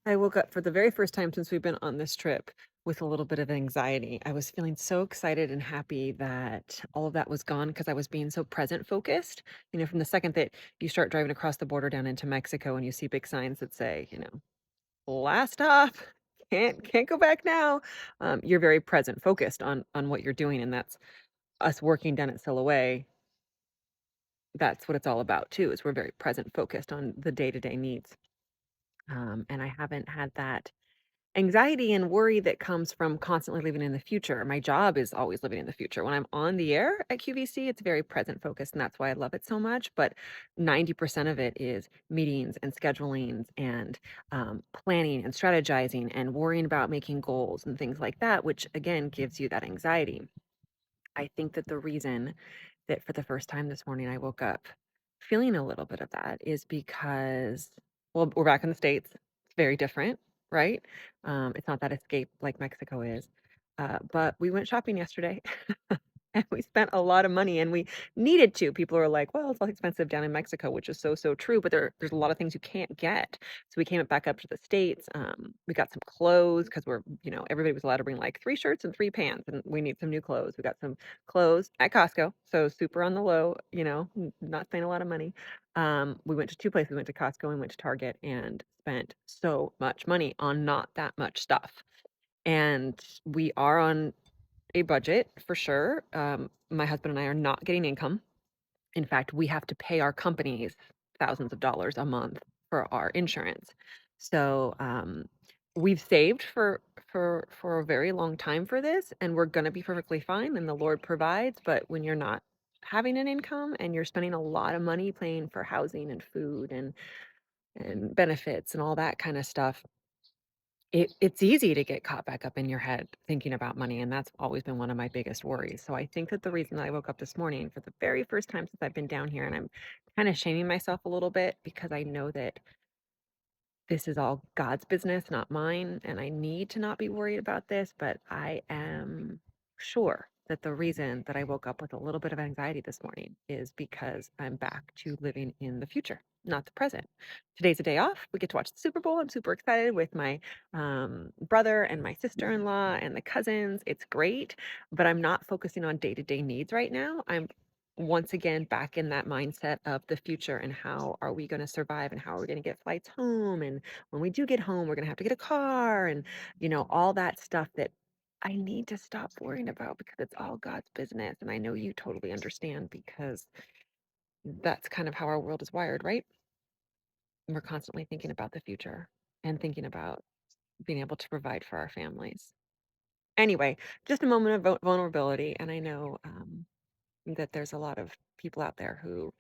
I woke up for the very first time since we've been on this trip with a little bit of anxiety. I was feeling so excited and happy that all of that was gone because I was being so present focused. From the second that you start driving across the border down into Mexico and you see big signs that say, last stop, can't go back now. You're very present focused on what you're doing, and that's us working down at Silhouette. That's what it's all about too. Is we're very present focused on the day to day needs. And I haven't had that anxiety and worry that comes from constantly living in the future. My job is always living in the future. When I'm on the air at QVC, it's very present focused, and that's why I love it so much. But 90% of it is meetings and schedulings and planning and strategizing and worrying about making goals and things like that, which again gives you that anxiety. I think that the reason that for the first time this morning I woke up feeling a little bit of that is because, well, we're back in the States. It's very different, right? It's not that escape like Mexico is. But we went shopping yesterday and we spent a lot of money and we needed to. People are like, well, it's less expensive down in Mexico, which is so, so true. But there's a lot of things you can't get. So we came back up to the States. We got some clothes because everybody was allowed to bring like 3 shirts and 3 pants, and we need some new clothes. We got some clothes at Costco, so super on the low, not spending a lot of money. We went to 2 places. We went to Costco and went to Target and spent so much money on not that much stuff. And we are on a budget for sure. My husband and I are not getting income. In fact, we have to pay our companies thousands of dollars a month for our insurance. So we've saved for a very long time for this, and we're going to be perfectly fine. And the Lord provides. But when you're not having an income and you're spending a lot of money paying for housing and food and benefits and all that kind of stuff, it's easy to get caught back up in your head thinking about money, and that's always been one of my biggest worries. So I think that the reason that I woke up this morning for the very first time since I've been down here, and I'm kind of shaming myself a little bit because I know that this is all God's business, not mine, and I need to not be worried about this, but I am sure that the reason that I woke up with a little bit of anxiety this morning is because I'm back to living in the future, not the present. Today's a day off. We get to watch the Super Bowl. I'm super excited with my brother and my sister-in-law and the cousins. It's great, but I'm not focusing on day-to-day needs right now. I'm once again back in that mindset of the future and how are we going to survive and how are we going to get flights home, and when we do get home we're going to have to get a car, and all that stuff that I need to stop worrying about because it's all God's business. And I know you totally understand because that's kind of how our world is wired, right? We're constantly thinking about the future and thinking about being able to provide for our families. Anyway, just a moment of vulnerability, and I know that there's a lot of people out there who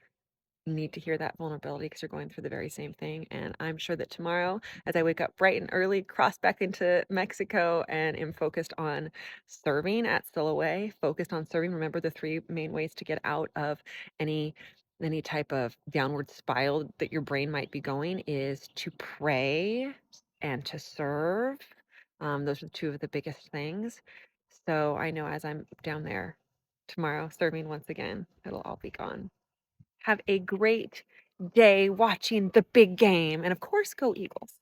need to hear that vulnerability because you're going through the very same thing. And I'm sure that tomorrow, as I wake up bright and early, cross back into Mexico and am focused on serving at Silhouette, focused on serving. Remember the 3 main ways to get out of any any type of downward spiral that your brain might be going is to pray and to serve. Those are 2 of the biggest things. So I know as I'm down there tomorrow serving once again, it'll all be gone. Have a great day watching the big game, and of course, go Eagles.